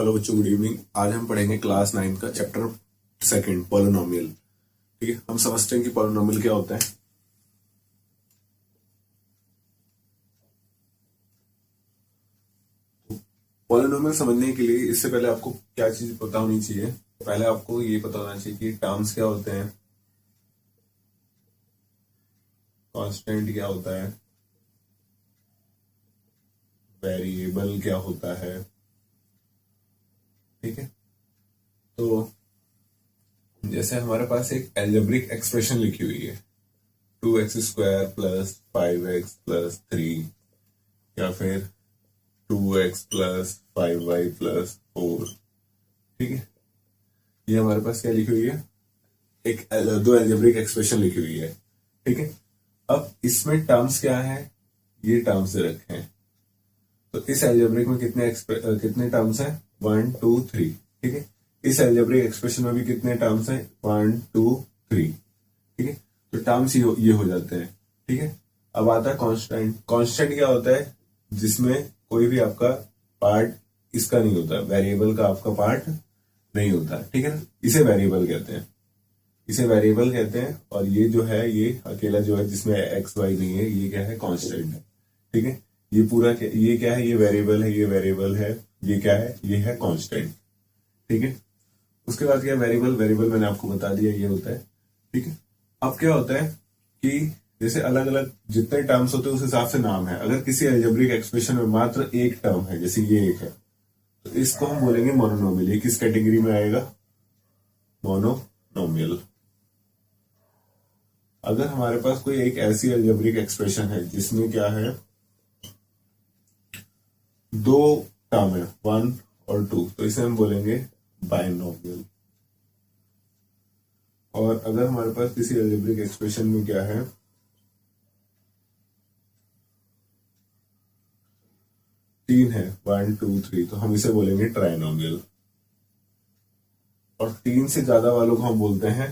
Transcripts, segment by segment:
Hello बच्चों, good evening. आज हम पढ़ेंगे क्लास 9 का चैप्टर सेकंड, पॉलिनोमियल। ठीक है, हम समझते हैं कि पॉलिनोमियल क्या होता है। पॉलिनोमियल समझने के लिए इससे पहले आपको क्या चीज पता होनी चाहिए। पहले आपको ये पता होना चाहिए कि टर्म्स क्या होते हैं, कांस्टेंट क्या होता है, वेरिएबल क्या होता है। ठीक है, तो जैसे हमारे पास एक एल्जेब्रिक एक्सप्रेशन लिखी हुई है, 2x² प्लस 5x प्लस 3, या फिर 2x प्लस 5y प्लस 4। ठीक है, ये हमारे पास क्या लिखी हुई है, एक दो एल्जेब्रिक एक्सप्रेशन लिखी हुई है। ठीक है, अब इसमें टर्म्स क्या है, ये टर्म्स दे रखे हैं। तो इस एल्जेब्रिक में कितने टर्म्स हैं, 1 2 3। ठीक है, इस एल्जेब्रिक एक्सप्रेशन में भी कितने टर्म्स हैं, 1 2 3। ठीक है, तो टर्म्स ये हो जाते हैं। ठीक है, अब आता है कांस्टेंट। कांस्टेंट क्या होता है, जिसमें कोई भी आपका पार्ट इसका नहीं होता, वेरिएबल का आपका पार्ट नहीं होता। ठीक है ना, इसे वेरिएबल कहते हैं, इसे वेरिएबल कहते हैं। और ये जो है, ये अकेला जो है जिसमें एक्स वाई नहीं है, ये क्या है, कांस्टेंट है। ठीक है, ये पूरा ये क्या है, ये वेरिएबल है, ये वेरिएबल है, ये क्या है, ये है कांस्टेंट। ठीक है, उसके बाद क्या, वेरिएबल। वेरिएबल मैंने आपको बता दिया, ये होता है। ठीक है, अब क्या होता है कि जैसे अलग अलग जितने टर्म्स होते हैं उस हिसाब से नाम है। अगर किसी एल्जेब्रिक एक्सप्रेशन में मात्र एक टर्म है, जैसे ये एक है, तो इसको हम बोलेंगे मोनोनोमियल। ये किस कैटेगरी में आएगा, मोनोनोमियल। अगर हमारे पास कोई एक ऐसी एल्जेब्रिक एक्सप्रेशन है जिसमें क्या है, दो टर्म है, 1 और 2, तो इसे हम बोलेंगे बाइनोमियल। और अगर हमारे पास किसी एल्जेब्रिक एक्सप्रेशन में क्या है, 3 है, 1 2 3, तो हम इसे बोलेंगे ट्राइनोमियल। और 3 से ज्यादा वालों को हम बोलते हैं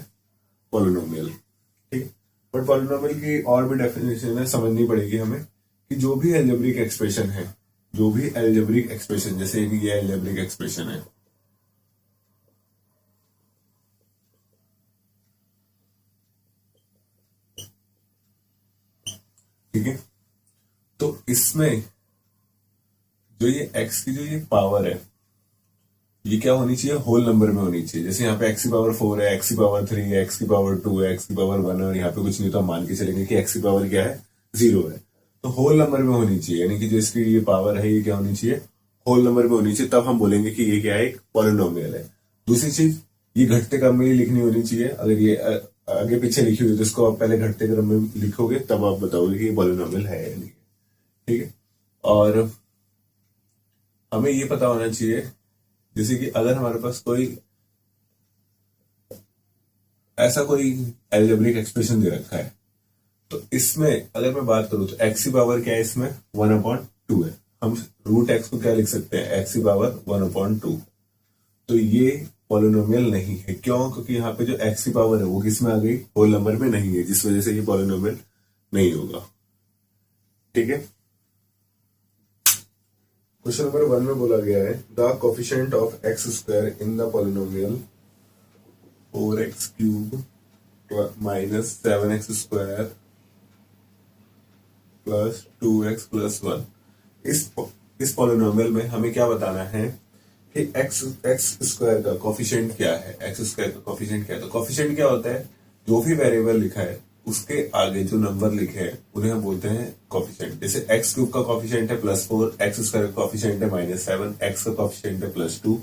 पॉलिनोमियल। ठीक है, बट पॉलिनोमियल की और भी डेफिनेशन है, समझनी पड़ेगी हमें कि जो भी एल्जेब्रिक एक्सप्रेशन है, जो भी एल्जेब्रिक एक्सप्रेशन, जैसे ये एल्जेब्रिक एक्सप्रेशन है, ठीक है, तो इसमें जो ये x की जो ये पावर है, ये क्या होनी चाहिए, होल नंबर में होनी चाहिए। जैसे यहाँ पे x की पावर 4 है, x की पावर 3 है, x की पावर 2 है, x की पावर 1 है, और यहाँ पे कुछ नहीं, तो हम मान के चलेंगे कि x की पावर क्या है, 0 है। तो होल नंबर में होनी चाहिए, यानी कि जो इसकी ये पावर है, ये क्या होनी चाहिए, होल नंबर में होनी चाहिए। तब हम बोलेंगे कि ये क्या है, एक पॉलिनोमियल है। दूसरी चीज, ये घटते क्रम में ही लिखनी होनी चाहिए। अगर ये आगे पीछे लिखी हुई है तो इसको आप पहले घटते क्रम में लिखोगे, तब आप बताओगे कि ये पॉलिनोमियल है या नहीं। ठीक है, और हमें ये पता होना चाहिए, जैसे कि अगर हमारे पास कोई ऐसा कोई एल्जेब्रिक एक्सप्रेशन दे रखा है, तो इसमें अगर मैं बात करूं तो x की पावर क्या है, इसमें 1/2 है। हम रूट x को क्या लिख सकते हैं, x की पावर 1/2। तो ये पॉलिनोमियल नहीं है। क्यों, क्योंकि यहाँ पे जो x की पावर है वो किस में आ गई, होल नंबर में नहीं है, जिस वजह से ये पॉलिनोमियल नहीं होगा। ठीक है, क्वेश्चन नंबर 1 में बोला गया है, the coefficient of x² in the polynomial 4x³ minus 7x² plus 2x plus 1। इस पॉलिनोमियल में हमें क्या बताना है कि x² का कोफिशिएंट क्या है। x² का कोफिशिएंट क्या है, तो कोफिशिएंट क्या होता है, जो भी वेरिएबल लिखा है उसके आगे जो नंबर लिखे हैं उन्हें हम बोलते हैं कोफिशिएंट। जैसे x³ का कोफिशिएंट है +4, x² का कोफिशिएंट है -7, x का कोफिशिएंट है +2।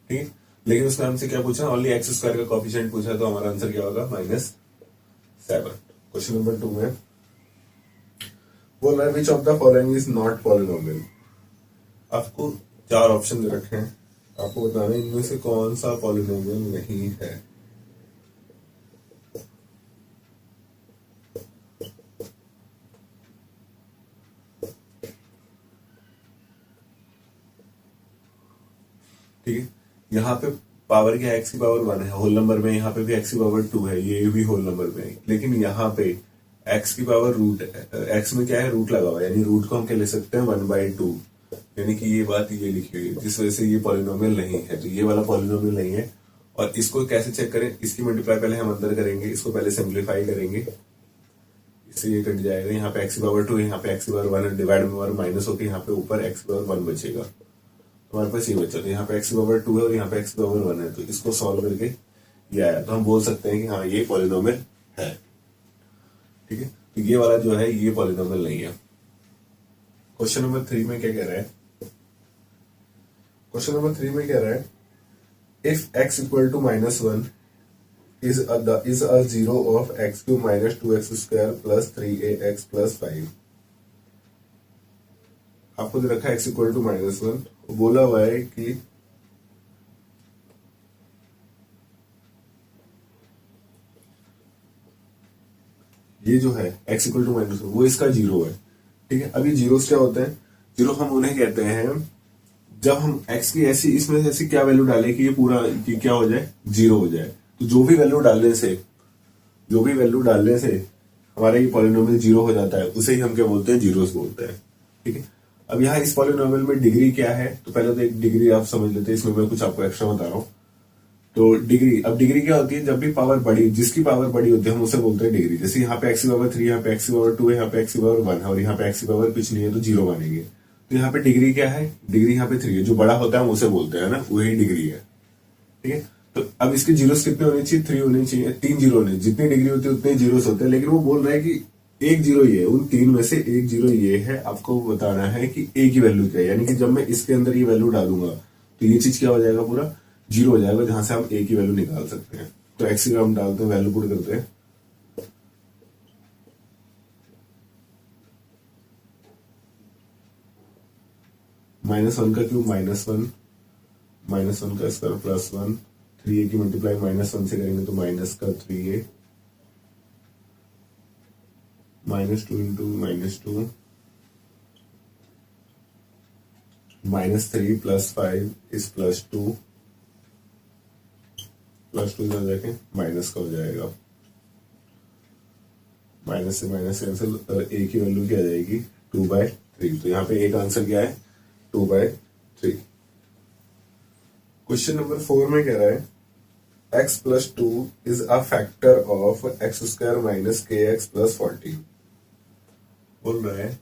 ठीक है, लेकिन उसने हमसे क्या पूछा, ओनली x² का कोफिशिएंट पूछा, तो हमारा आंसर क्या होगा, -7। क्वेश्चन नंबर 2 में बोला, which of the following is not polynomial. आपको 4 ऑप्शन दे रखे हैं, आपको बताना है इनमें से कौन सा पॉलिनोमियल नहीं है। ठीक है, यहाँ पे पावर क्या है, x की पावर 1 है, होल नंबर में। यहाँ पे भी x की पावर 2 है, ये भी होल नंबर में है। लेकिन यहाँ पे x की पावर रूट, x में क्या है, रूट लगा हुआ है, यानी रूट को हम क्या ले सकते हैं, 1/2। यानी कि ये बात ये लिखी हुई है जिस वजह से ये पॉलिनोमियल नहीं है, तो ये वाला पॉलिनोमियल नहीं है। और इसको कैसे चेक करें, इसकी मल्टीप्लाई पहले हम अंदर करेंगे, इसको पहले सिंप्लीफाई करेंगे, इससे ये कट जाएगा, यहाँ पे एक्स पावर 2, यहाँ पे एक्स पावर 1 डिवाइड में और माइनस होकर यहाँ पे ऊपर एक्स पावर 1 बचेगा। हमारे पास ये बचा, तो यहाँ पे एक्स पावर 2 है और यहाँ पे एक्स पावर 1 है, तो इसको सॉल्व करके ये आया, तो हम बोल सकते हैं कि हाँ ये पॉलिनोमियल है। ठीक है, तो ये वाला जो है ये पॉलिनोमियल नहीं है। क्वेश्चन नंबर 3 में क्या कह रहा है, क्वेश्चन नंबर 3 में कह रहा है if x equal to -1 is a zero of x³ minus 2x square plus 3ax plus 5। आपको दे रखा है x इक्वल टू -1, बोला हुआ है कि ये जो है x इक्वल टू -1 वो इसका जीरो है। ठीक है, अभी जीरोस क्या होते हैं, जीरो हम उन्हें कहते हैं जब हम x की ऐसी इसमें ऐसी क्या वैल्यू डालें कि ये पूरा कि क्या हो जाए, जीरो हो जाए। तो जो भी वैल्यू डालने से हमारा ये पॉलिनोमियल जीरो हो जाता है, उसे ही हम क्या बोलते हैं, जीरोस बोलते हैं। ठीक है, अब यहाँ इस पॉलिनोमियल में डिग्री क्या है, तो पहले तो एक डिग्री आप समझ लेते हैं, इसमें मैं कुछ आपको एक्स्ट्रा बता रहा हूँ। तो डिग्री, अब डिग्री क्या होती है, जब भी पावर बड़ी, जिसकी पावर बड़ी होती है हम उसे बोलते हैं डिग्री। जैसे यहाँ पे एक्स पावर 3, यहाँ पे एक्स पावर 2 है, यहाँ पे एक्स पावर 1 है और यहाँ पे एक्स पावर कुछ नहीं है, तो जीरो मानेंगे। तो यहाँ पे डिग्री क्या है, डिग्री यहाँ पे 3 है, जो बड़ा होता है हम उसे बोलते हैं ना, वही डिग्री है। ठीक है, तो अब इसके जीरोस कितने होने चाहिए, 3 होने चाहिए, 3 जीरो होने, जितनी डिग्री होती है उतने जीरोस होते हैं। लेकिन वो बोल रहा है कि एक जीरो ये है, उन 3 में से एक जीरो ये है, आपको बताना है कि ए की वैल्यू क्या है। यानी कि जब मैं इसके अंदर ये वैल्यू डालूंगा तो ये चीज क्या हो जाएगा, पूरा जीरो हो जाएगा, जहां से हम ए की वैल्यू निकाल सकते हैं। तो एक्स की हम डालते हैं, वैल्यू पुट करते हैं, -1 का क्यूब -1, -1 का स्क्वायर +1, 3a की मल्टीप्लाई -1 से करेंगे तो माइनस का 3a, -2 इंटू -2, -3 +5 इज +2, +2 इधर जाके माइनस का हो जाएगा, माइनस से माइनस कैंसिल, और ए की वैल्यू क्या आ जाएगी, 2/3। तो यहाँ पे ए का आंसर क्या है, 2/3। क्वेश्चन नंबर 4 में कह रहा है x + 2 is a factor of x² - kx + 14। बोल रहा है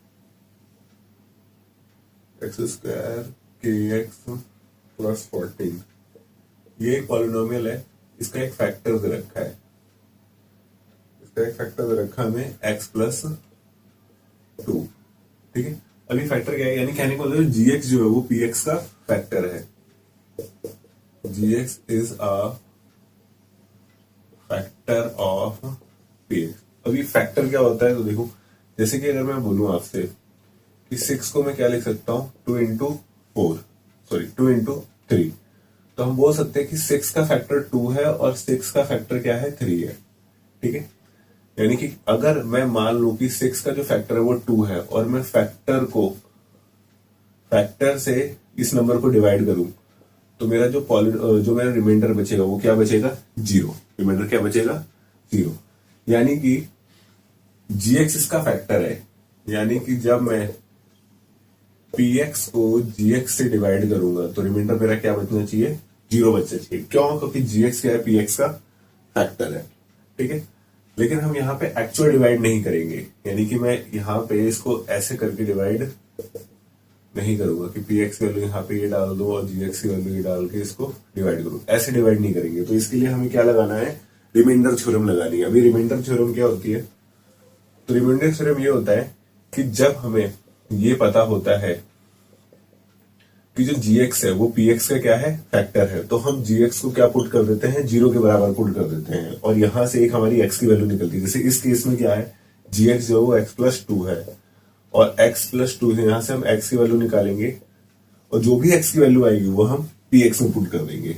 x² kx + 14 ये एक पॉलिनोमियल है, इसका एक फैक्टर दे रखा है, इसका एक फैक्टर दे रखा है हमें x + 2। ठीक है, अभी फैक्टर क्या है, यानी कहने को मतलब gx जो है वो px का फैक्टर है, gx is a factor of px। अभी फैक्टर क्या होता है, तो देखो जैसे कि अगर मैं बोलूं आपसे कि 6 को मैं क्या लिख सकता हूं, 2 इंटू 3, तो हम बोल सकते हैं कि 6 का फैक्टर 2 है और 6 का फैक्टर क्या है, 3 है। ठीक है, यानी कि अगर मैं मान लूं कि 6 का जो फैक्टर है वो 2 है और मैं फैक्टर से इस नंबर को डिवाइड करूं, तो मेरा जो मेरा रिमाइंडर बचेगा वो क्या बचेगा, जीरो। रिमाइंडर क्या बचेगा, जीरो। यानी कि जीएक्स इसका फैक्टर है, यानी कि जब मैं पीएक्स को जीएक्स से डिवाइड करूंगा तो रिमाइंडर मेरा क्या बचना चाहिए, जीरो बचना चाहिए। क्यों, क्योंकि जीएक्स क्या है, पीएक्स का फैक्टर है। ठीक है, लेकिन हम यहाँ पे एक्चुअल डिवाइड नहीं करेंगे, यानी कि मैं यहाँ पे इसको ऐसे करके डिवाइड नहीं करूंगा कि px वैल्यू यहाँ पे ये डाल दो और gx की वैल्यू ये डाल के इसको डिवाइड करूं, ऐसे डिवाइड नहीं करेंगे। तो इसके लिए हमें क्या लगाना है, रिमाइंडर थ्योरम लगानी है। अभी रिमाइंडर थ्योरम क्या होती है, तो रिमाइंडर थ्योरम ये होता है कि जब हमें ये पता होता है कि जो gx है वो px का क्या है, फैक्टर है, तो हम gx को क्या पुट कर देते हैं, जीरो के बराबर पुट कर देते हैं और यहां से एक हमारी x की वैल्यू निकलती है। जैसे इस केस में क्या है, gx जो है वो x + 2 है और x + 2 है, यहां से हम x की वैल्यू निकालेंगे और जो भी x की वैल्यू आएगी वो हम px में पुट कर देंगे।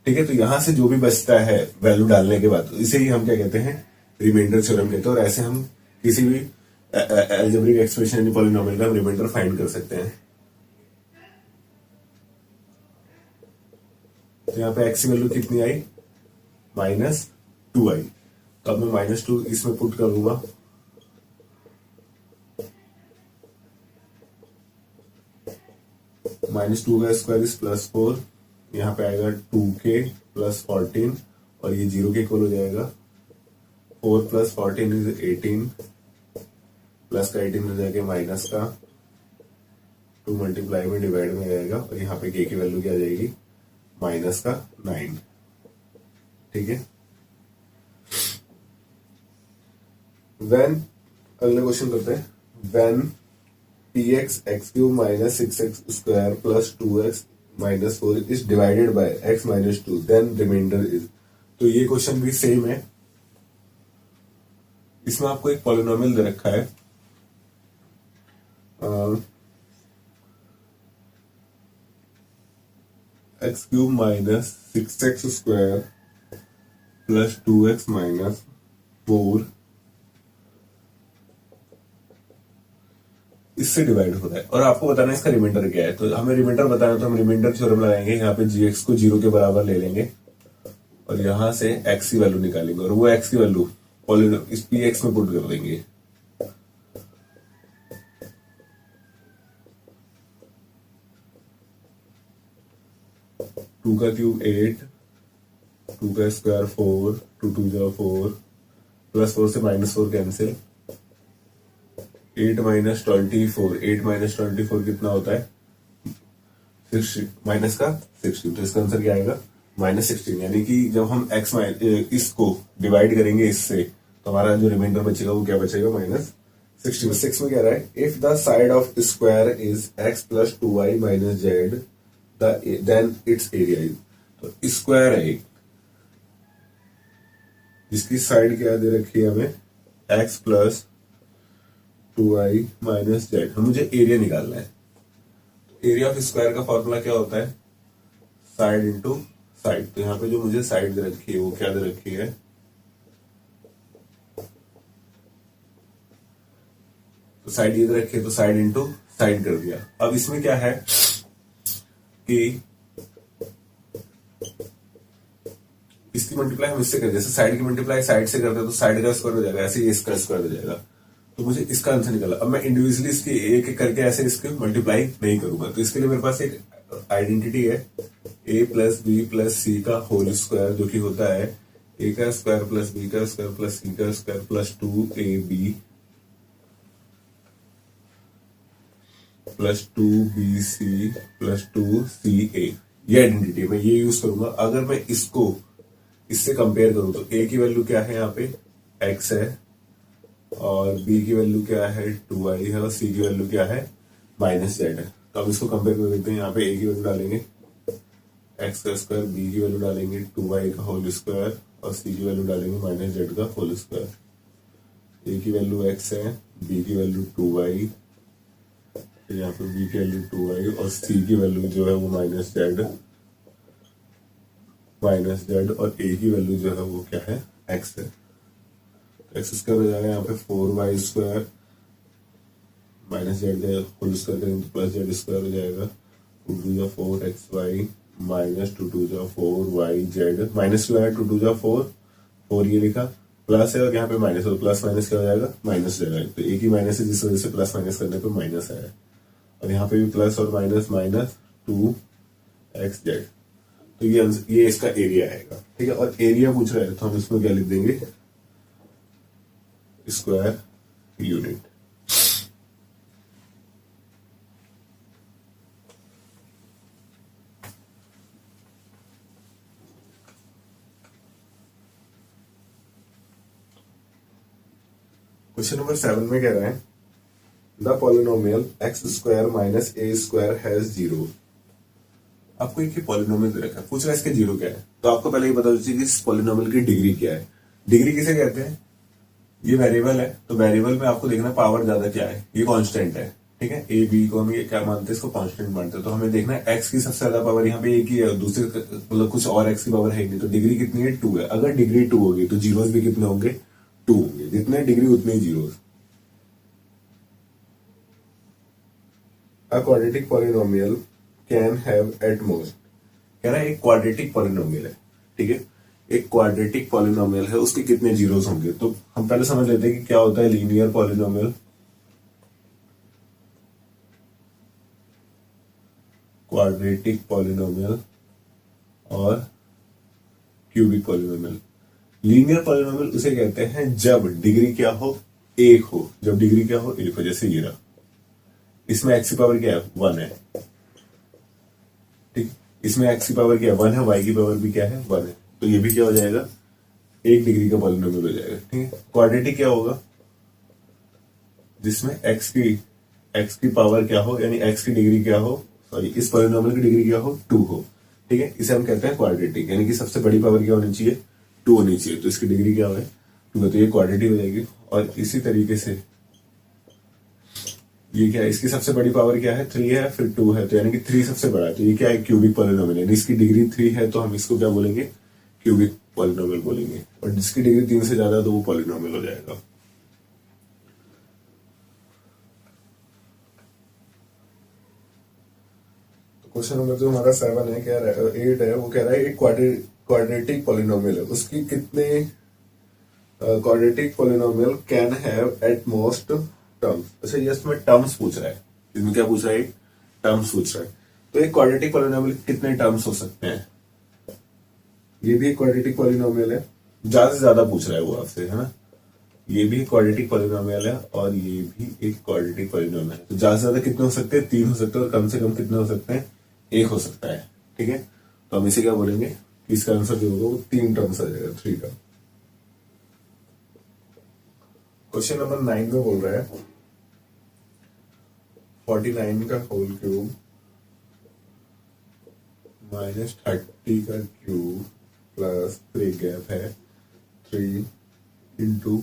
ठीक है, तो यहां से जो भी बचता है वैल्यू डालने के बाद, इसे ही हम क्या कहते हैं, रिमाइंडर थ्योरम कहते हैं। और ऐसे हम किसी भी अलजेब्रिक एक्सप्रेशन यानी पॉलिनोमियल का रिमाइंडर फाइंड कर सकते हैं। तो यहाँ पे x की वैल्यू कितनी आई, -2 आई, तो अब मैं -2 इसमें पुट करूंगा, -2 का स्क्वायर इज +4, यहाँ पे आएगा 2k + 14 और ये 0 के इक्वल हो जाएगा। 4 + 14 इज 18, प्लस का 18 हो जाएगा माइनस का 2 मल्टीप्लाई में डिवाइड में जाएगा और यहाँ पे k की वैल्यू क्या आ जाएगी माइनस का 9। ठीक है। व्हेन अगला क्वेश्चन करते हैं। When px x³ - 6x² + 2x - 4 is divided by x - 2 then remainder is. तो ये क्वेश्चन भी सेम है। इसमें आपको एक पॉलिनोमियल दे रखा है x³ - 6x² + 2x - 4 इससे डिवाइड हो रहा है और आपको बताना है इसका रिमाइंडर क्या है। तो हमें रिमाइंडर बताना, तो हम रिमाइंडर थ्योरम लगाएंगे। यहाँ पे gx को 0 के बराबर ले लेंगे और यहां से x की वैल्यू निकालेंगे और वो x की वैल्यू इस px में पुट कर देंगे। टू का क्यूब 8, 2 का स्क्वायर 4, 2 2 जा 4, +4 से -4 कैंसिल, 8 - 24, 8 - 24 कितना होता है 60 माइनस का 16। तो इसका आंसर क्या आएगा -16। यानी कि जब हम x इसको डिवाइड करेंगे इससे तो हमारा जो रिमाइंडर बचेगा वो क्या बचेगा -16। 6 में कह रहा है if the side of square is x + 2y - z then its area is. तो स्क्वायर है एक जिसकी साइड क्या दे रखी है हमें x + 2y - z। हम मुझे एरिया निकालना है। एरिया ऑफ स्क्वायर का फॉर्मूला क्या होता है साइड इंटू साइड। तो यहाँ पे जो मुझे साइड दे रखी है वो क्या दे रखी है तो साइड ये दे रखी है तो साइड इंटू साइड कर दिया। अब इसमें क्या है कि इसकी मल्टीप्लाई हम इससे करते हैं। जैसे साइड की मल्टीप्लाई साइड से करते हैं तो साइड का स्क्वायर हो जाएगा, ऐसे ही इसका स्क्वायर हो जाएगा। तो मुझे इसका आंसर निकाला। अब मैं इंडिविजुअली इसकी एक एक करके ऐसे इसके मल्टीप्लाई नहीं करूंगा। तो इसके लिए मेरे पास एक आइडेंटिटी है a + b + c का होल स्क्वायर जो कि होता है a का स्क्वायर + b का स्क्वायर + c का स्क्वायर + 2ab + 2bc + 2ca। ये आइडेंटिटी मैं ये यूज करूंगा। अगर मैं इसको इससे कंपेयर करूं तो a की वैल्यू क्या है यहाँ पे x है और b की वैल्यू क्या है 2y है और c की वैल्यू क्या है -z है। तो अब इसको कंपेयर कर देते हैं। यहाँ पे a की वैल्यू डालेंगे x का स्क्वायर, b की वैल्यू डालेंगे 2y का होल स्क्वायर और c की वैल्यू डालेंगे -z का होल स्क्वायर। a की वैल्यू x है, b की वैल्यू 2y, फिर यहाँ पे b की वैल्यू 2y और c की वैल्यू जो है वो -z और a की वैल्यू जो है वो क्या है x है। एक्स स्क्वायर हो जाएगा यहाँ पे 4y square -z whole square करेंगे तो +z² हो जाएगा। 2 2 जा 4xy -2 2 जा 4yz -2 आया 2 2 जा 4 ये लिखा प्लस है और यहाँ पे माइनस और प्लस माइनस क्या हो जाएगा माइनस हो जाएगा। तो एक ही माइनस है जिस वजह से प्लस माइनस करने पे माइनस आया और यहाँ पे भी प्लस और माइनस -2xz। तो ये इसका एरिया आएगा। ठीक है। और एरिया पूछ रहा है तो हम इसमें क्या लिख देंगे स्क्वायर यूनिट। क्वेश्चन नंबर 7 में कह रहा है the polynomial x² - a² has 0। आपको एक पॉलिनोमियल दे रखा है, पूछ रहा है इसके 0 क्या है। तो आपको पहले ये बता दीजिए कि इस पॉलिनोमियल की डिग्री क्या है। डिग्री किसे कहते हैं, ये वेरिएबल है तो वेरिएबल में आपको देखना पावर ज्यादा क्या है, ये कांस्टेंट है। ठीक है। ए बी को हम ये क्या मानते हैं, इसको कांस्टेंट मानते हैं। तो हमें देखना है एक्स की सबसे ज्यादा पावर यहाँ पे एक ही है, दूसरे मतलब कुछ और एक्स की पावर है नहीं। तो डिग्री कितनी है 2 है। अगर डिग्री 2 होगी तो जीरोस भी कितने होंगे 2 होंगे। जितने डिग्री उतने ही zeros. A quadratic polynomial can have at most, कह रहा है एक क्वाड्रेटिक पॉलिनोमियल है। ठीक है। एक क्वाड्रेटिक पॉलिनोमियल है उसके कितने जीरोस होंगे। तो हम पहले समझ लेते हैं कि क्या होता है लीनियर पॉलिनोमियल। क्वाड्रेटिक पॉलिनोमियल और क्यूबिक पॉलिनोमियल। लीनियर पॉलिनोमियल उसे कहते हैं जब डिग्री क्या हो, एक हो। जब डिग्री क्या हो, एक हो। जैसे ये रहा, इसमें एक्स की पावर क्या है, 1 है। ठीक, इसमें एक्स की पावर क्या है, 1 है, वाई की पावर भी क्या है, 1 है। तो ये भी क्या हो जाएगा, एक डिग्री का पॉलिनोमियल हो जाएगा। ठीक है, क्वाड्रेटिक क्या होगा, जिसमें एक्स की पावर क्या हो, यानी एक्स की डिग्री क्या हो, सॉरी इस पॉलिनोमियल की डिग्री क्या हो, 2 हो। ठीक है, इसे हम कहते हैं क्वाड्रेटिक, यानी कि सबसे बड़ी पावर क्या होनी चाहिए, 2 होनी चाहिए। तो इसकी डिग्री क्या है, 2 है, तो ये क्वाड्रेटिक हो जाएगी। और इसी तरीके से ये क्या है, इसकी सबसे बड़ी पावर क्या है, 3 है, फिर 2 है, तो यानी कि 3 सबसे बड़ा है। तो ये क्या है, क्यूबिक पॉलिनोमियल, यानी इसकी डिग्री 3 है, तो हम इसको क्या बोलेंगे, क्यूबिक पॉलिनोमियल बोलेंगे। और जिसकी डिग्री 3 से ज्यादा, तो वो पॉलिनोमियल हो जाएगा। क्वेश्चन नंबर जो हमारा 7 है, क्या 8 है, वो कह रहा है एक क्वाड्रेटिक पॉलिनोमियल है, उसकी कितने quadratic polynomial can have at most terms. अच्छा, ये इसमें टर्म्स पूछ रहा है, इसमें क्या पूछ रहा है, टर्म्स पूछ रहा है। तो एक क्वाड्रेटिक पॉलिनोमियल कितने टर्म्स हो सकते हैं, ये भी एक क्वाड्रेटिक पॉलिनोमियल है, ज्यादा से ज्यादा पूछ रहा है वो आपसे, है ना। ये भी एक क्वाड्रेटिक पॉलिनोमियल है और ये भी एक क्वाड्रेटिक पॉलिनोमियल है। तो ज्यादा से ज्यादा कितने हो सकते हैं, 3 हो सकते हैं, और कम से कम कितने हो सकते हैं, 1 हो सकता है। ठीक है, तो हम इसे क्या बोलेंगे कि इसका आंसर जो होगा वो 3 टर्म्स आ जाएगा, 3 टर्म। क्वेश्चन नंबर 9 में बोल रहा है 49 का होल क्यूब -30 का क्यूब प्लस 3 गैप है 3 इंटू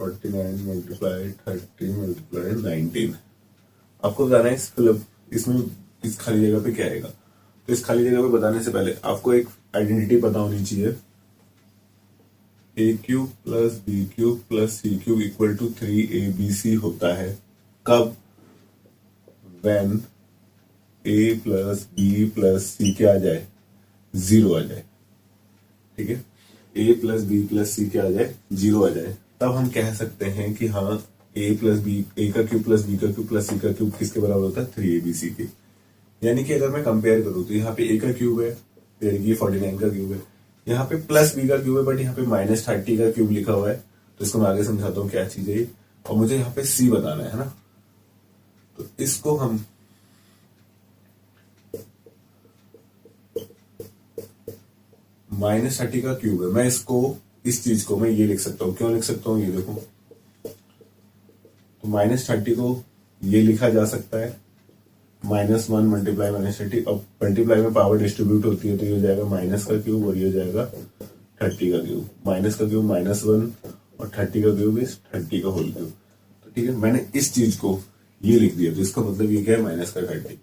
49 मल्टीप्लाई 30 मल्टीप्लाई 19। आपको बताना है इसमें इस खाली जगह पे क्या आएगा। तो इस खाली जगह पे बताने से पहले आपको एक आइडेंटिटी पता होनी चाहिए, A cube plus B cube plus C cube equal to 3abc होता है कब, when A plus B plus C क्या आ जाए, 0 आ जाए। ठीक है, A plus B plus C क्या आ जाए, 0 आ जाए। तब हम कह सकते हैं कि हाँ ए प्लस बी, ए का क्यूब प्लस बी का क्यूब प्लस सी का क्यूब किसके बराबर होता है, 3abc के। यानी कि अगर मैं कंपेयर करूं तो यहाँ पे ए का क्यूब है, यानी कि 49 का क्यूब है, यहाँ पे प्लस बी का क्यूब है, बट यहाँ पे -30 का क्यूब लिखा हुआ है। तो इसको मैं आगे समझाता हूँ क्या चीज है ये। और मुझे यहाँ पे सी बताना है ना, तो इसको हम -30 का क्यूब है, मैं इसको इस चीज को मैं ये लिख सकता हूँ, क्यों लिख सकता हूँ, ये देखो। तो -30 को ये लिखा जा सकता है -1 मल्टीप्लाई -30, अब मल्टीप्लाई में पावर डिस्ट्रीब्यूट होती है, तो ये हो जाएगा माइनस का क्यूब और ये हो जाएगा 30 का क्यूब। माइनस का क्यूब -1 और 30 का क्यूब इस 30 का होल क्यूब। तो ठीक है, मैंने इस चीज को ये लिख दिया, तो इसका मतलब ये क्या है, माइनस का 30।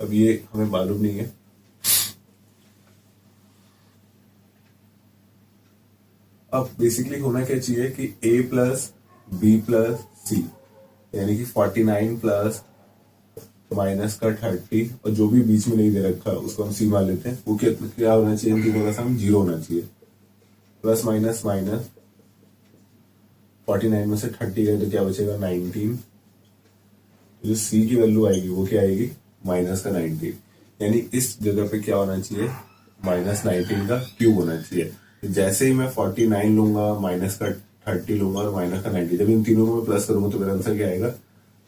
अब ये हमें मालूम नहीं है, अब बेसिकली होना क्या चाहिए कि a प्लस बी प्लस सी, यानी कि 49 प्लस माइनस का 30, और जो भी बीच में नहीं दे रखा उसको हम सी मान लेते हैं, वो क्या होना चाहिए, इनकी थोड़ा सा हम 0 होना चाहिए। प्लस माइनस माइनस 49 में से 30 गए तो क्या बचेगा, 19। जो सी की वैल्यू आएगी वो क्या आएगी, माइनस का 19, यानी इस जगह पे क्या होना चाहिए, -19 का क्यूब होना चाहिए। जैसे ही मैं 49 लूंगा, माइनस का 30 लूंगा और माइनस का 90, जब इन तीनों को मैं प्लस करूंगा तो मेरा आंसर क्या आएगा,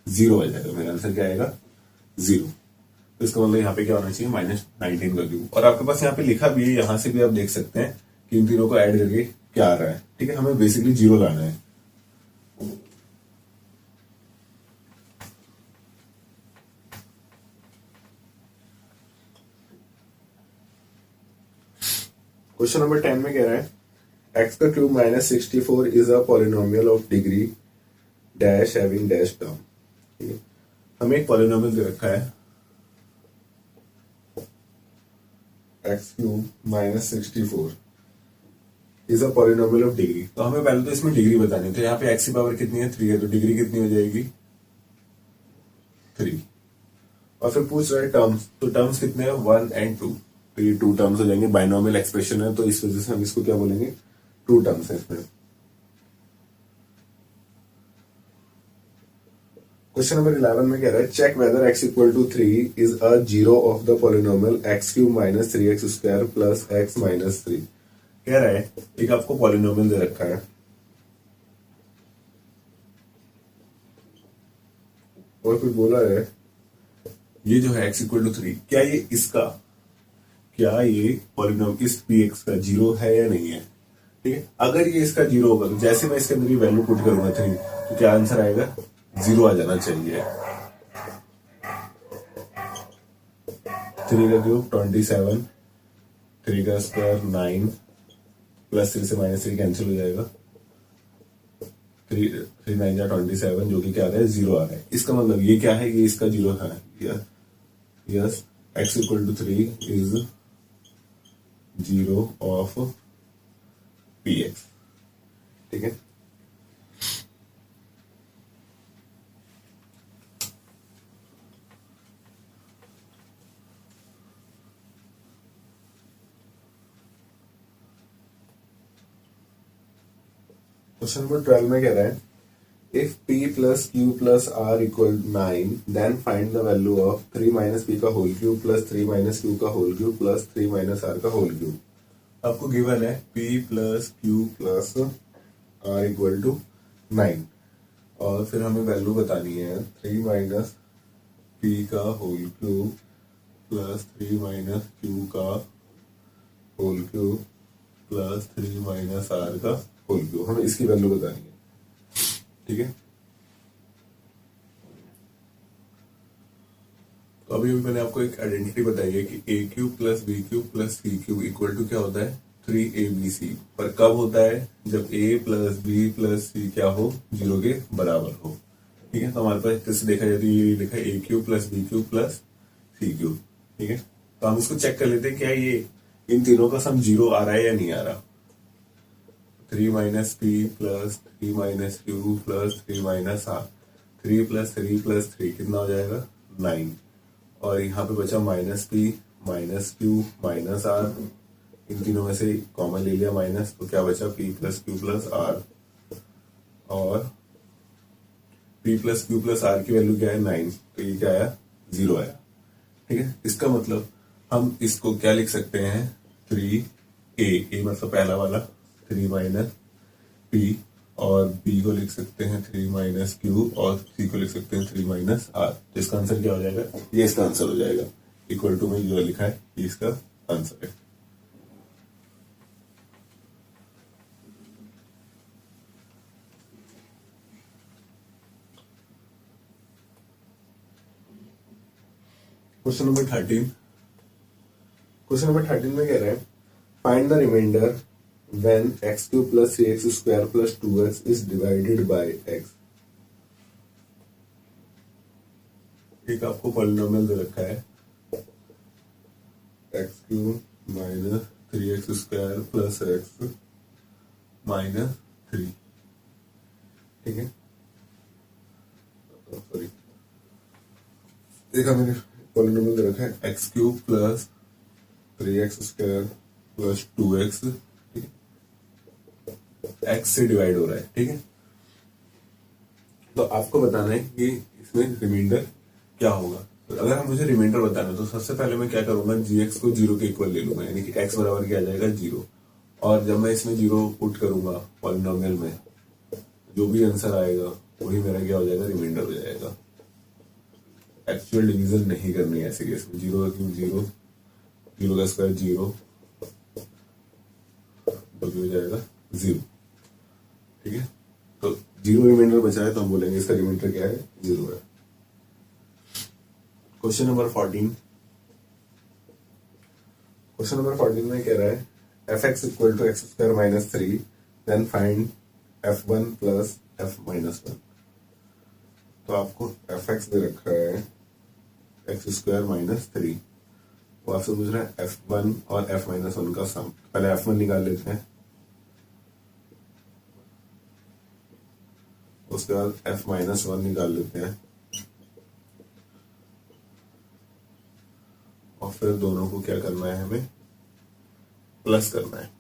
0 आ जाएगा। मेरा आंसर क्या आएगा, 0। तो इसका मतलब यहाँ पे क्या होना चाहिए, -19 का क्यूब। और आपके पास यहाँ पे लिखा भी है, यहाँ से भी आप देख सकते हैं कि इन तीनों को ऐड करके क्या आ रहा है। ठीक है, हमें बेसिकली 0 लाना है। क्वेश्चन नंबर 10 में कह रहा है एक्स का cube -64 is a polynomial of degree dash having dash term. ठीक है, हमें एक पॉलिनोमियल दे रखा है x cube -64 is a polynomial of degree. तो हमें पहले तो इसमें डिग्री बतानी है, तो यहाँ पे एक्स की पावर कितनी है, 3 है, तो डिग्री कितनी हो जाएगी, 3। और फिर पूछ रहा है टर्म्स, तो टर्म्स कितने हैं, 1 और 2, तो ये 2 टर्म्स हो जाएंगे। बाइनोमियल एक्सप्रेशन है तो इस वजह से हम इसको क्या बोलेंगे, 2 टर्म्स है इसमें। क्वेश्चन नंबर 11 में कह रहा है check whether x equal to 3 is a zero of the polynomial x cube minus 3x square plus x minus 3। कह रहा है एक आपको पॉलिनोमियल दे रखा है और कुछ बोला है ये जो है x इक्वल टू 3, क्या ये पॉलिनोमियल इस px का जीरो है या नहीं है। ठीक है, अगर ये इसका जीरो होगा तो जैसे मैं इसके अंदर वैल्यू पुट करूंगा 3 तो क्या आंसर आएगा, जीरो आ जाना चाहिए। 3 का क्यूब 27, 3 का स्क्वायर 9, प्लस 3 से माइनस 3 कैंसिल हो जाएगा, 3 9 जा 27 जो कि क्या आ रहा है, जीरो आ रहा है। इसका मतलब ये क्या है, ये इसका जीरो है। Yes, x equal to 3 is zero of px। ठीक है, क्वेश्चन नंबर 12 में कह रहा है if p plus Q plus R equal 9 then find the value of 3 minus P का whole cube plus 3 minus Q का whole cube plus 3 minus R का whole cube. आपको गिवन है p plus Q plus R equal to 9 और फिर हमें value बतानी है 3 माइनस पी का whole cube plus 3 minus Q का whole cube plus 3 minus R का होल क्यूब, हमें इसकी वैल्यू बतानी है। ठीक है, तो अभी मैंने आपको एक आइडेंटिटी बताई है कि A cube plus B cube plus C cube equal to क्या होता है, 3abc। पर कब होता है, जब a plus B plus C क्या हो, जीरो के बराबर हो। ठीक है, तो हमारे पास जैसे देखा जाए तो ये लिखा है A cube plus B cube plus C cube. ठीक है, तो हम इसको चेक कर लेते हैं क्या ये इन तीनों का सम जीरो आ रहा है या नहीं आ रहा। 3 minus P plus 3 minus Q plus 3 minus R, 3 plus 3 plus 3 कितना हो जाएगा, 9। और यहाँ पे बचा minus P minus Q minus R, इन तीनों में से कॉमन ले लिया माइनस, तो क्या बचा P plus Q plus R. और P plus Q plus R की वैल्यू क्या है, 9, तो ये क्या आया, जीरो आया। ठीक है, इसका मतलब हम इसको क्या लिख सकते हैं, 3a मतलब पहला वाला 3 माइनस पी, और बी को लिख सकते हैं 3 माइनस क्यू, और सी को लिख सकते हैं 3 माइनस आर। तो इसका आंसर क्या हो जाएगा, ये इसका आंसर हो जाएगा। इक्वल टू में जो लिखा है ये इसका आंसर है। क्वेश्चन नंबर 13, क्वेश्चन नंबर 13 में कह रहे हैं find the remainder when x cube plus 3x square plus 2x is divided by x। एक आपको पॉलिनोमियल दे रखा है x cube minus 3x square plus x minus 3। ठीक है, सॉरी, एक हमें पॉलिनोमियल दे रखा है x cube plus 3x square plus 2x, x से डिवाइड हो रहा है। ठीक है, तो आपको बताना है कि इसमें रिमाइंडर क्या होगा। तो अगर हम मुझे रिमाइंडर बताना है तो सबसे पहले मैं क्या करूंगा, gx को जीरो के इक्वल ले लूंगा, यानी कि x बराबर क्या आ जाएगा, जीरो। और जब मैं इसमें जीरो पुट करूंगा पॉलिनोमियल में, जो भी आंसर आएगा वही मेरा क्या हो जाएगा, रिमाइंडर हो जाएगा। एक्चुअल डिवीजन नहीं करनी है ऐसे केस में। जीरो का क्यूब जीरो, जीरो का स्क्वायर जीरो, तो हो जाएगा जीरो। ठीक है, तो जीरो रिमाइंडर बचा है तो हम बोलेंगे इसका रिमाइंडर क्या है, जीरो है। क्वेश्चन नंबर 14, क्वेश्चन नंबर 14 में कह रहा है F X equal to X square minus 3 then find f1 plus f minus 1। तो आपको एफ एक्स दे रखा है एक्स स्क्वायर माइनस 3, वो आपसे पूछ रहा है f1 और f माइनस 1 का सम। पहले f1 निकाल लेते हैं, उसके बाद f माइनस 1 निकाल लेते हैं, और फिर दोनों को क्या करना है, हमें प्लस करना है।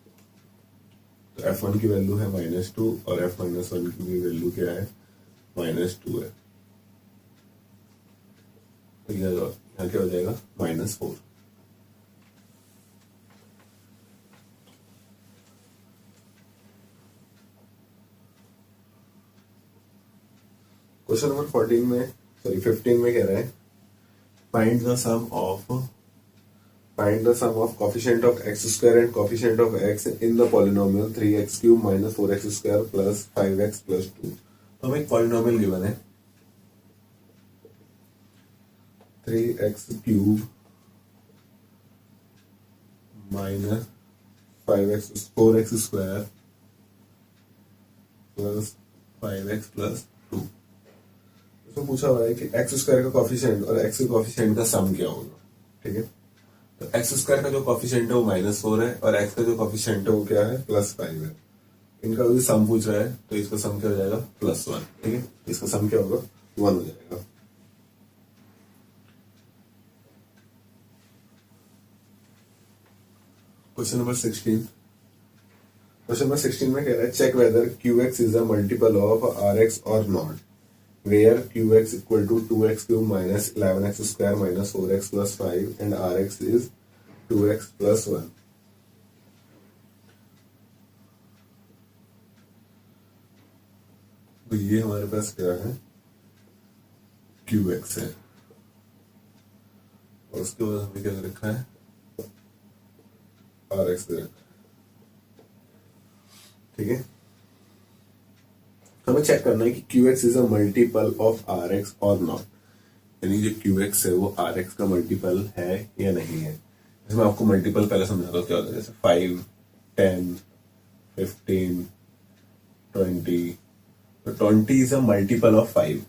तो f1 की वैल्यू है -2 और f माइनस 1 की भी वैल्यू क्या है, -2 है। तो यहाँ क्या हो जाएगा -4। क्वेश्चन नंबर 15 में कह रहा है find the sum of coefficient of x square and coefficient of x in the polynomial 3x³ - 4x² + 5x + 2। तो हमें एक पॉलिनोमियल गिवन है 3x³ - 4x² + 5x + 2। इसमें पूछा हुआ है कि एक्स स्क्वायर का कॉफिशिएंट और एक्स के कॉफिशिएंट का सम क्या होगा। ठीक है, तो एक्स स्क्वायर का जो कॉफिशिएंट है वो -4 है और एक्स का जो कॉफिशिएंट है वो क्या है +5 है। इनका भी सम पूछ रहा है तो इसका सम क्या हो जाएगा +1। ठीक है, इसका सम क्या होगा 1 हो जाएगा। क्वेश्चन नंबर 16 में कह रहा है check whether QX is a multiple of RX और not where QX equal to 2x³ - 11x² - 4x + 5 and RX is 2x + 1। तो ये हमारे पास क्या है QX है और उसके बाद हमने क्या रखा है RX दे रखा है। ठीक है, हमें चेक करना है कि QX is a multiple of RX और नॉट, यानी जो QX है वो RX का मल्टीपल है या नहीं है। इसमें आपको मल्टीपल पहले समझाता हूँ क्या होता है। जैसे 5, 10, 15, 20। तो 20 is a multiple of 5,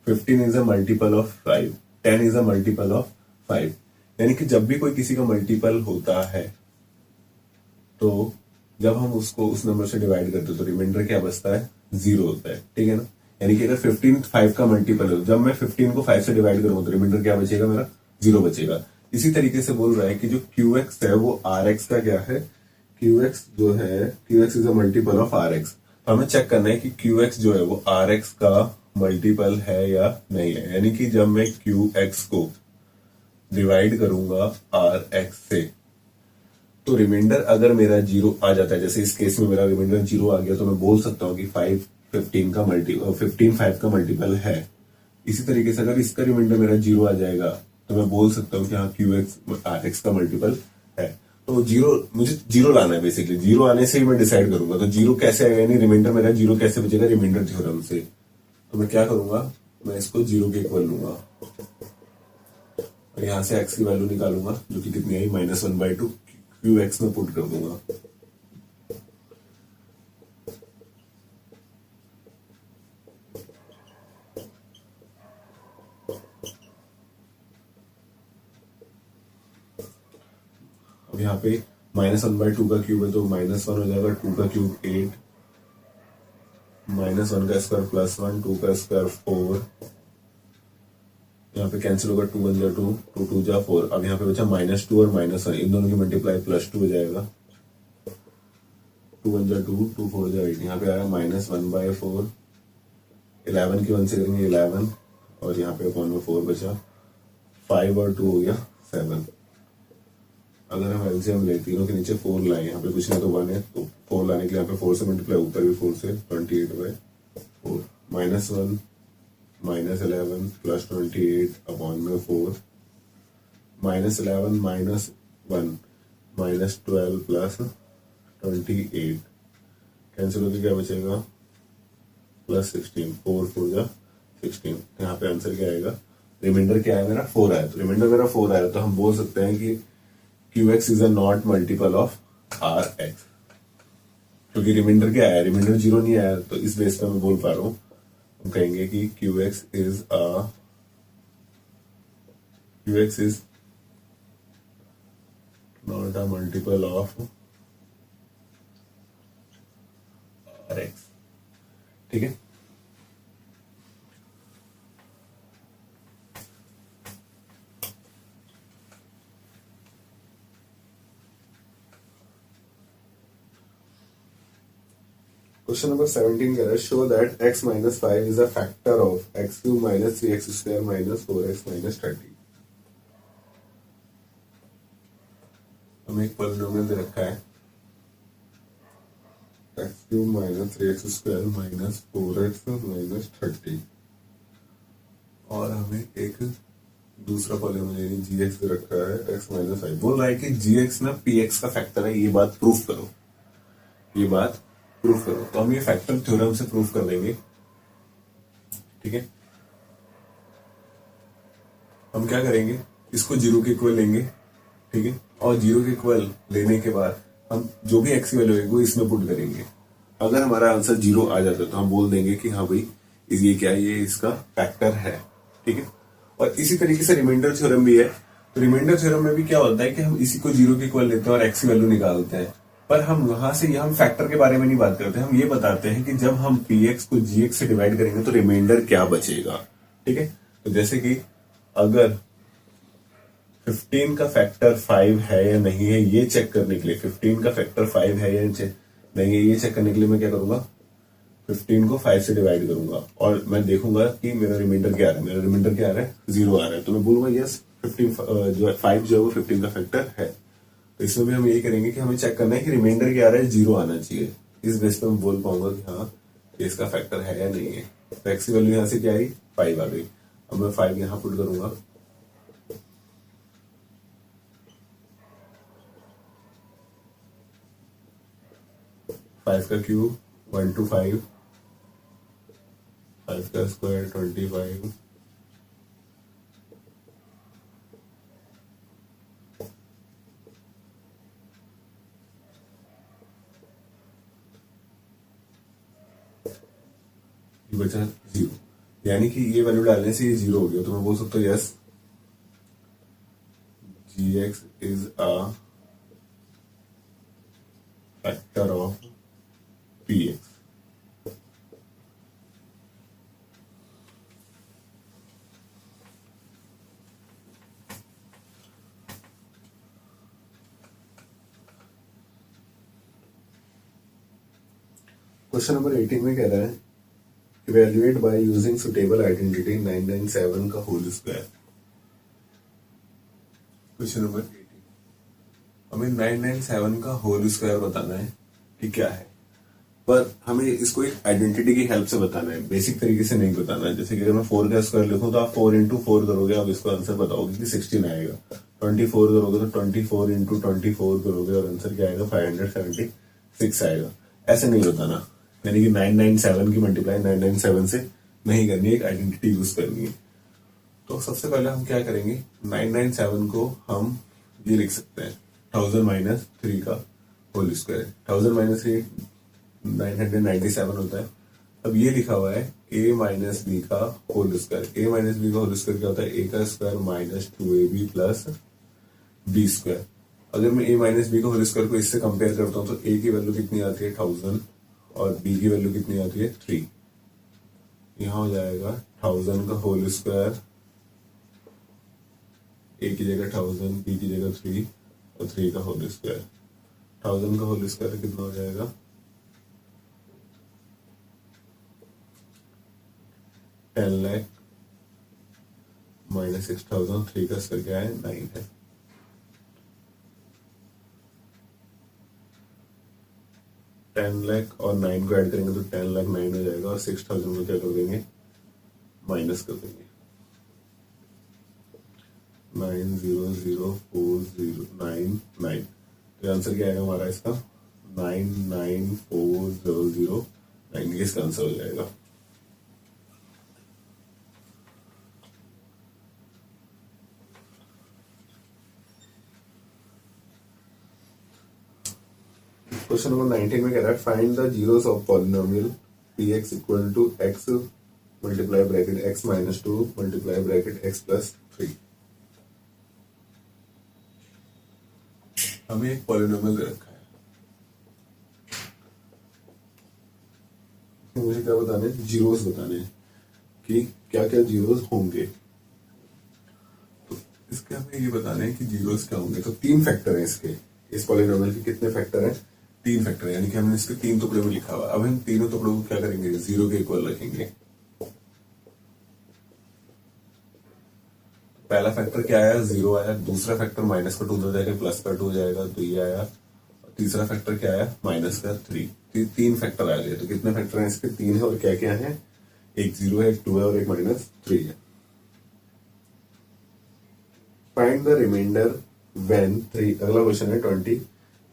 15 is a multiple of 5, 10 is a multiple of 5। यानी कि जब भी कोई किसी का मल्टीपल होता है तो जब हम उसको उस नंबर से डिवाइड करते हैं तो रिमाइंडर क्या बचता है 0 होता है। ठीक है ना, यानी कि अगर 15 5 का मल्टीपल है, जब मैं 15 को 5 से डिवाइड करूंगा तो रिमाइंडर क्या बचेगा मेरा 0 बचेगा। इसी तरीके से बोल रहा है कि जो QX है वो RX का क्या है, QX जो है QX is a multiple of RX। तो हमें चेक करना है कि QX जो है वो RX का मल्टीपल है या नहीं है। यानी कि जब मैं QX को डिवाइड करूंगा RX से तो रिमाइंडर अगर मेरा 0 आ जाता है, जैसे इस केस में मेरा रिमाइंडर 0 आ गया, तो मैं बोल सकता हूँ कि 15 5 का मल्टीपल है। इसी तरीके से अगर इसका रिमाइंडर मेरा 0 आ जाएगा तो मैं बोल सकता हूँ कि हाँ QX RX का मल्टीपल है। तो मुझे 0 लाना है। बेसिकली 0 आने से ही मैं डिसाइड करूंगा। तो 0 कैसे आएगा, यानी रिमाइंडर मेरा 0 कैसे बचेगा रिमाइंडर थ्योरम से। तो मैं क्या करूंगा, मैं इसको 0 के इक्वल लूंगा और यहां से x की वैल्यू निकालूंगा जो कि कितनी आई -1/2। QX में पुट कर दूंगा। अब यहाँ पे -1/2 का क्यूब है तो -1 हो जाएगा, 2 का क्यूब 8, -1 का स्क्वायर +1, 2 का स्क्वायर 4। यहाँ पे कैंसिल होगा, 2 1 जा 2, 2 2 जा 4। अब यहाँ पे बचा -2 और -1, इन दोनों की मल्टीप्लाई +2 हो जाएगा। 2 1 जा 2, 2 4 जा 8। यहाँ पे आया -1/4। 11 की 1 से करेंगे 11 और यहाँ पे अपॉन में 4 बचा। 5 और 2 हो गया 7। अगर हम एलसीएम ले, तीनों के नीचे 4 लाए, यहाँ पे कुछ नहीं तो 1 है, तो 4 लाने के लिए यहाँ पे 4 से मल्टीप्लाई, ऊपर भी 4 से, 28/4। -1 -11 + 28 अपॉन में 4। -11 -1 -12 + 28 कैंसिल होकर क्या बचेगा +16। 4 4 जा 16। यहाँ पे आंसर क्या आएगा, रिमाइंडर क्या है मेरा 4 आया। तो रिमाइंडर मेरा 4 आया तो हम बोल सकते हैं कि QX is a not multiple of RX, क्योंकि रिमाइंडर क्या आया, रिमाइंडर 0 नहीं आया। तो इस बेस पे मैं बोल पा रहा हूँ, हम कहेंगे कि QX is not a multiple of RX। ठीक है, क्वेश्चन नंबर 17 कह रहा है show that x minus 5 is a factor of x cube minus 3x square minus 4x minus 30। हमें एक पॉलिनोमियल दे रखा है x cube minus 3x square minus 4x minus 30 और हमें एक दूसरा पॉलिनोमियल यानी gx दे रखा है x माइनस 5। बोल रहा है कि gx ना px का फैक्टर है, ये बात प्रूफ करो, ये बात प्रूफ करो। तो हम ये फैक्टर थ्योरम से प्रूफ कर देंगे, ठीक है। हम क्या करेंगे, इसको जीरो के इक्वल लेंगे, ठीक है, और जीरो के इक्वल लेने के बाद हम जो भी एक्स की वैल्यू होगी वो इसमें पुट करेंगे। अगर हमारा आंसर जीरो आ जाता है तो हम बोल देंगे कि हाँ भाई ये क्या है, ये इसका फैक्टर है, ठीक है। और इसी तरीके से रिमाइंडर थ्योरम भी है। तो रिमाइंडर थ्योरम में भी क्या होता है कि हम इसी को जीरो के इक्वल लेते हैं और एक्स की वैल्यू निकालते हैं, पर हम वहां से हम फैक्टर के बारे में नहीं बात करते, हम ये बताते हैं कि जब हम px को gx से डिवाइड करेंगे तो रिमाइंडर क्या बचेगा, ठीक है। तो जैसे कि अगर 15 का फैक्टर 5 है या नहीं है ये चेक करने के लिए, 15 का फैक्टर 5 है या नहीं है ये चेक करने के लिए मैं क्या करूंगा, 15 को 5 से डिवाइड करूंगा और मैं देखूंगा कि मेरा रिमाइंडर क्या आ रहा है। मेरा रिमाइंडर क्या आ रहा है, 0 आ रहा है, तो मैं बोलूंगा यस 15 जो 5 जो है वो 15 का फैक्टर है। तो इसमें भी हम यही करेंगे कि हमें चेक करना है कि रिमाइंडर क्या आ रहा है, 0 आना चाहिए। इस बेस पे मैं बोल पाऊंगा कि हाँ ये इसका फैक्टर है या नहीं है। तो एक्स की वैल्यू यहाँ से क्या आई, 5 आ गई। अब मैं 5 यहाँ पुट करूंगा, फाइव का क्यूब 125, 5 का स्क्वायर 25, ये बचा 0, यानी कि ये वैल्यू डालने से ये 0 हो गया। तो मैं बोल सकता हूँ yes gx is a factor of px। Question number 18 में कह रहा है evaluate by using suitable identity 997 का होल स्क्वायर। क्वेश्चन नंबर 18 हमें 997 का होल स्क्वायर बताना है कि क्या है, पर हमें इसको एक आइडेंटिटी की हेल्प से बताना है, बेसिक तरीके से नहीं बताना है। जैसे कि अगर मैं 4 का स्क्वायर लिखूं तो आप 4 इंटू 4 करोगे, आप इसको आंसर बताओगे कि 16 आएगा। 24 करोगे तो 24 इंटू 24 करोगे और आंसर क्या आएगा, 576 आएगा। ऐसे नहीं बताना, यानी कि 997 की मल्टीप्लाई 997 से नहीं करनी है, एक आइडेंटिटी यूज करनी है। तो सबसे पहले हम क्या करेंगे, 997 को हम ये लिख सकते हैं 1000 माइनस 3 का होल स्क्वायर। 1000 माइनस 3 997 होता है। अब ये लिखा हुआ है a माइनस बी का whole square. a minus B का होल स्क्वायर क्या होता है, a का square minus 2ab plus B square. अगर मैं a माइनस बी का होल स्क्वायर को इससे कंपेयर करता हूँ तो a की वैल्यू कितनी आती है 1000 और b की वैल्यू कितनी आती है 3। यहां हो जाएगा 1000 का होल स्क्वायर, a की जगह 1000, b की जगह 3 और 3 का होल स्क्वायर। 1000 का होल स्क्वायर कितना हो जाएगा 10 लाख माइनस 6000, 3 का स्क्वायर क्या है 9 है। टेन लाख और 9 को ऐड करेंगे तो 10 लाख 9 हो जाएगा और 6000 को क्या कर देंगे, माइनस कर देंगे। 900409 तो आंसर क्या आएगा हमारा इसका 994009, ये इसका आंसर हो जाएगा। क्वेश्चन नंबर 19 में कह रहा है find the zeros of polynomial px equal to x multiply bracket x minus 2 multiply bracket x plus 3। हमें एक पॉलिनोमियल दे रखा है, मुझे क्या बताने, जीरोस बताने कि क्या क्या जीरोस होंगे। तो इसके हमें ये बताने हैं कि जीरोस क्या होंगे। तो 3 फैक्टर हैं इसके, इस पॉलिनोमियल के कितने फैक्टर हैं, तीन फैक्टर, यानी कि हमने इसके तीन टुकड़े में लिखा हुआ। अब हम तीनों टुकड़ों को क्या करेंगे, जीरो के इक्वल रखेंगे। पहला फैक्टर क्या आया, जीरो आया। दूसरा फैक्टर माइनस का 2 हो जाएगा, प्लस का 2 हो जाएगा, तो ये आया। और तीसरा फैक्टर क्या आया, माइनस का 3। तीन फैक्टर आ गए। तो कितने फैक्टर हैं इसके, 3 है। और क्या क्या है, एक 0 है, एक 2 है और एक -3 है। फाइंड द रिमाइंडर व्हेन 3, अगला क्वेश्चन है 20।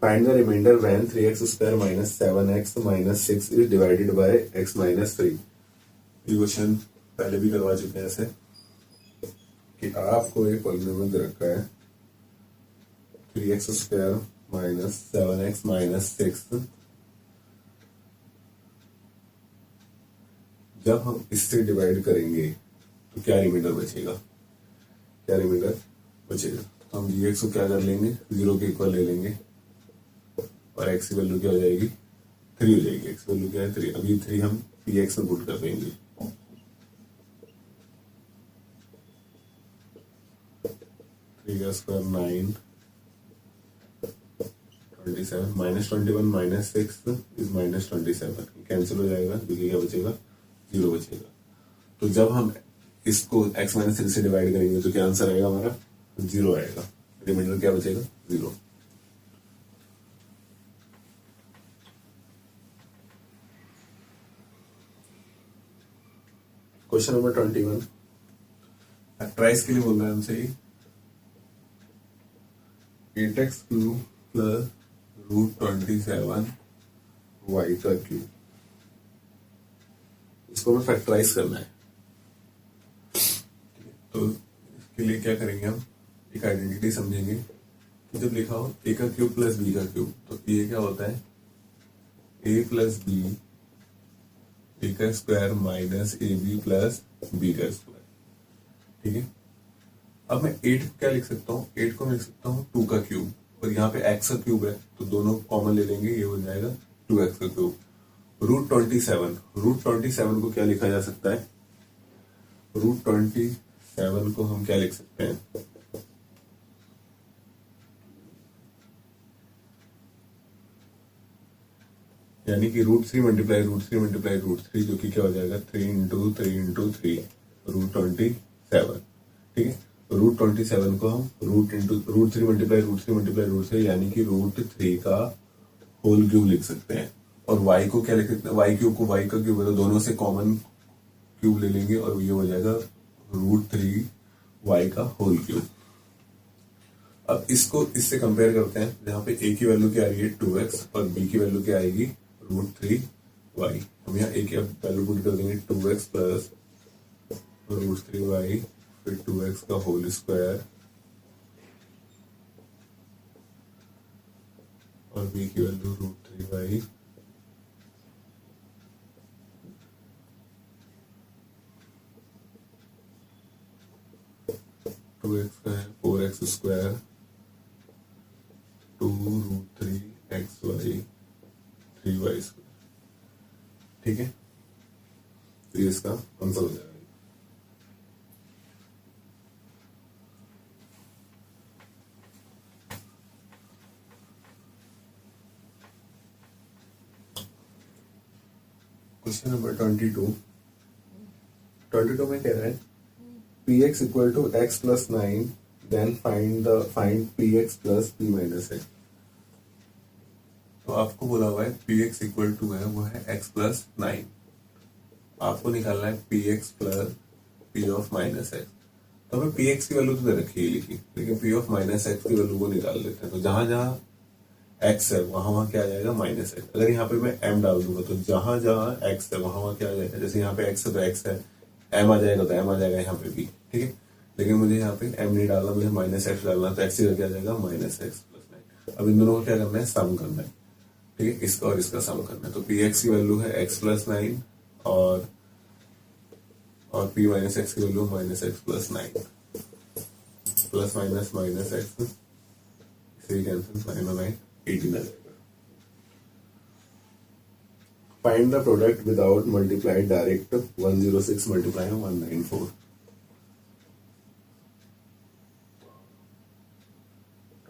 Find the remainder when 3x² - 7x - 6 is divided by x - 3। ये क्वेश्चन पहले भी करवा चुके हैं ऐसे, कि आपको एक पॉलिनोमियल दे रखा है 3x² - 7x - 6। जब हम इससे डिवाइड करेंगे तो क्या रिमाइंडर बचेगा, क्या रिमाइंडर बचेगा। तो हम dx को क्या कर लेंगे, 0 के इक्वल ले लेंगे, और x की वैल्यू क्या हो जाएगी, 3 हो जाएगी। x की वैल्यू क्या है, 3। अभी 3 हम px में पुट कर देंगे। 3 का स्क्वायर 9, 27 -21 - 6 इज -27, कैंसिल हो जाएगा, क्योंकि क्या बचेगा, 0 बचेगा। तो जब हम इसको x - 3 से डिवाइड करेंगे तो क्या आंसर आएगा हमारा, 0 आएगा। रिमाइंडर क्या बचेगा, 0। क्वेश्चन नंबर 21 फैक्टराइज के लिए बोल रहा है हमसे, 8x³ प्लस √27 y का क्यूब। इसको हमें फैक्टराइज करना है। तो इसके लिए क्या करेंगे, हम एक आइडेंटिटी समझेंगे कि जब लिखा हो a का क्यूब प्लस b का क्यूब, तो ये क्या होता है, a प्लस b, a का square minus ab plus b का स्क्वायर। ठीक है। अब मैं 8 को क्या लिख सकता हूँ, 8 को मैं लिख सकता हूँ 2 का क्यूब, और यहाँ पे x का क्यूब है तो दोनों कॉमन ले लेंगे, ये हो जाएगा 2x का क्यूब। √27 को क्या लिखा जा सकता है, √27 को हम क्या लिख सकते हैं, यानी कि √3 मल्टीप्लाई √3 मल्टीप्लाई √3, जो कि क्या हो जाएगा 3 × 3 × 3 √27। ठीक है। √27 को हम √3 मल्टीप्लाई √3 मल्टीप्लाई √3, यानी कि √3 का होल क्यूब लिख सकते हैं। और y को क्या लिख सकते हैं, y क्यूब को y का क्यूब है तो दोनों से कॉमन क्यूब ले लेंगे, और ये हो जाएगा √3y का होल क्यूब। अब इसको इससे कंपेयर करते हैं, जहां पे a की वैल्यू क्या आ रही है 2x और b की वैल्यू क्या आएगी √3y। हम यहाँ a की वैल्यू पुट कर देंगे 2x प्लस √3y, फिर 2x का होल स्क्वायर, और b की वैल्यू √3y, टू एक्स का है 4x square 2√3xy 3y square. ठीक है। तो ये इसका आंसर हो जाएगा। क्वेश्चन नंबर 22 में कह रहा है px equal to x plus 9, then find px plus p minus x। तो आपको बोला हुआ है px इक्वल टू है वो है x प्लस 9, आपको निकालना है px plus p of minus x। तो हमें px की वैल्यू तो दे रखी है लिखी, लेकिन p ऑफ माइनस x की वैल्यू को निकाल लेते हैं। तो जहां जहां x है वहां क्या आ जाएगा माइनस x। अगर यहाँ पे मैं m डाल दूंगा तो जहां जहां x है वहां क्या आ जाएगा, जैसे यहाँ पे x है तो x है, m आ जाएगा तो m आ जाएगा यहाँ पे भी। ठीक है। लेकिन मुझे यहाँ पे m नहीं डालना, मुझे माइनस x डालना, तो x क्या आ जाएगा माइनस x प्लस 9। अब इन दोनों को क्या करना है, सम करना है। ठीक है। इसका और इसका सम करना है। तो px की वैल्यू है x प्लस 9, और p माइनस x की value minus x plus 9, plus minus minus x से कैंसिल, 9 और 9 18 आ जाएगा। Find the product without multiply direct 106 multiply 194।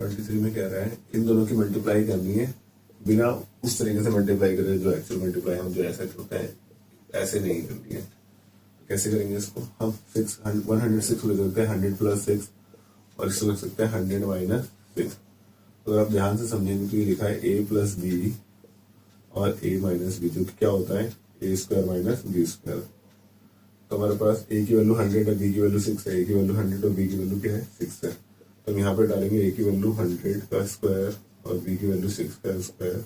23 में कह रहा है इन दोनों की मल्टीप्लाई करनी है बिना उस तरीके से मल्टीप्लाई करें जो एक्चुअल मल्टीप्लाई हम जो ऐसा करते हैं, ऐसे नहीं करनी है। कैसे करेंगे इसको हम? 106 लिख सकते हैं 100 प्लस 6, और इसको लिख सकते हैं 100 माइनस 6। तो अगर आप ध्यान से समझेंगे तो ये लिखा है a प्लस बी और a माइनस बी, जो कि क्या होता है a square minus B square. तो हमारे पास a की वैल्यू 100 है, b की वैल्यू 6 है, a की वैल्यू 100 और b की वैल्यू क्या है 6 है। तो हम यहाँ पे डालेंगे a की वैल्यू 100 का स्क्वायर और b की वैल्यू 6 का स्क्वायर।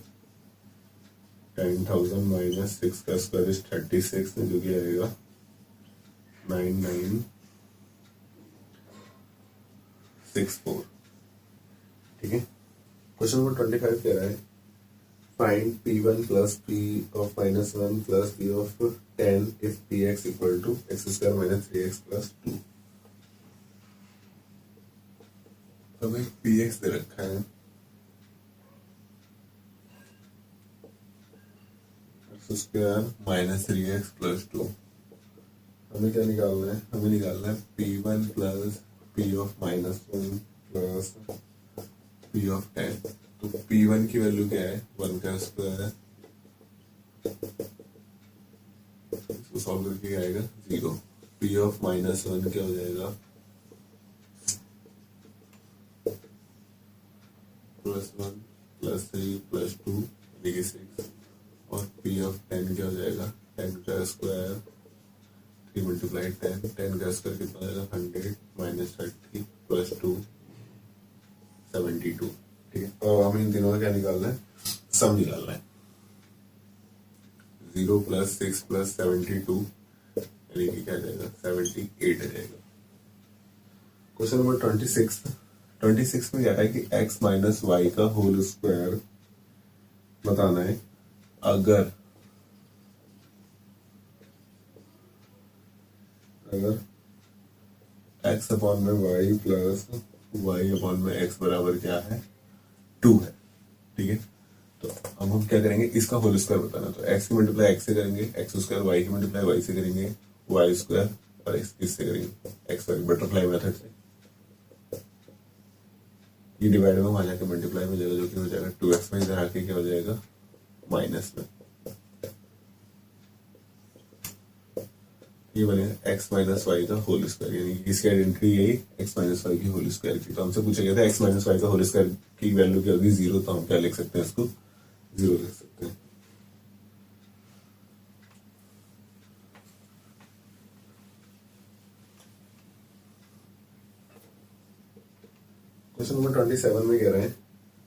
10,000 माइनस 6 का स्क्वायर इज 36, जो कि आएगा 9964। ठीक है। क्वेश्चन नंबर 25 कह रहा है find p1 plus p of minus 1 plus p of 10 if px equal to x square minus 3x plus 2। तो हमें px दे रखा है, x square minus 3x plus 2। हमें क्या निकालना है? हमें निकालना है p1 plus p of minus 1 plus p of 10। तो p1 की वैल्यू क्या है? 1 का स्क्वायर, इसको सॉल्व करके आएगा 0। p ऑफ माइनस 1 क्या हो जाएगा? प्लस 1 प्लस 3 प्लस 2 यानी कि 6। और p ऑफ 10 क्या हो जाएगा? 10 का स्क्वायर 3 मल्टीप्लाई 10, 10 का स्क्वायर कितना हो जाएगा? 100 माइनस 30 प्लस 2 72। ठीक है। और हमें इन तीनों का क्या निकालना है? सम निकालना है। 0 प्लस 6 प्लस 72 यानी कि क्या जाएगा? 78 आ जाएगा। क्वेश्चन नंबर 26 में क्या है कि x माइनस वाई का होल स्क्वायर बताना है अगर x अपॉन में y प्लस y अपॉन में x बराबर क्या है? 2 है। ठीक है। तो अब हम क्या करेंगे? इसका होल स्क्वायर बताना। तो x की मल्टीप्लाई x से करेंगे, x स्क्वायर, y की मल्टीप्लाई y से करेंगे, y स्क्वायर, और इससे करेंगे x वाई बटरफ्लाई मेथड से। ये डिवाइड में वहां जाके मल्टीप्लाई में जाएगा, जो कि हो जाएगा 2x में, इधर आके क्या हो जाएगा? माइनस में। ये बनेगा x माइनस वाई का होल स्क्वायर, यानी इसकी आइडेंटिटी यही x माइनस वाई की होल स्क्वायर की। तो हमसे पूछा गया था x माइनस वाई का होल स्क्वायर की वैल्यू क्या होगी? 0। तो हम क्या लिख सकते हैं? इसको 0 लिख सकते हैं। क्वेश्चन नंबर 27 में कह रहे हैं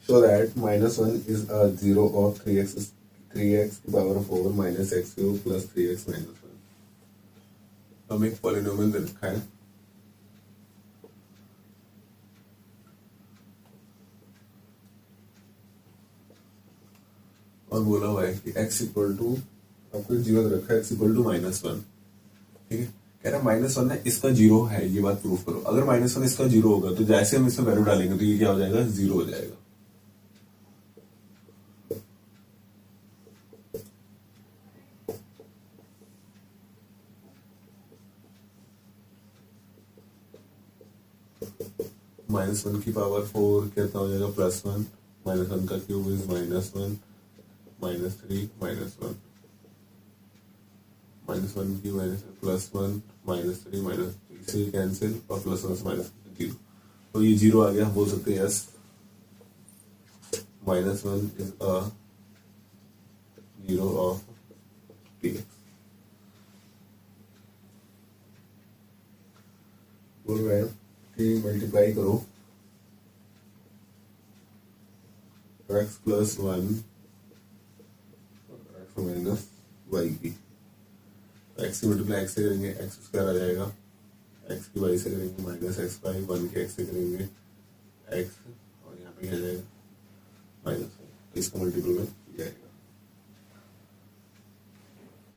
show that -1 is a zero of 3x की power 4 minus x cube plus 3x minus 1। हम एक पॉलिनोमियल दे रखा है, और बोला हुआ है कि x इक्वल टू, आपको जीरो दे रखा है, x इक्वल टू -1। ठीक है। कह रहा है -1 है इसका 0 है, ये बात प्रूफ करो। अगर -1 इसका 0 होगा तो जैसे हम इसमें वैल्यू डालेंगे तो ये क्या हो जाएगा? 0 हो जाएगा। -1 की पावर 4 कितना हो जाएगा? +1, -1 का क्यूब इज -1, -3 -1, -1 की +1 -3 -3 से कैंसिल, और +1 से -0। तो ये 0 आ गया। हम बोल सकते हैं yes, -1 is a zero of px। बोल रहे हैं कि मल्टीप्लाई करो x plus 1 x minus Y की। x की मल्टीप्लाई x से करेंगे x स्क्वायर आ जाएगा, x की y से करेंगे -x/, 1 के x से करेंगे x, और यहाँ पे क्या जाएगा? -1। इसका मल्टीपल में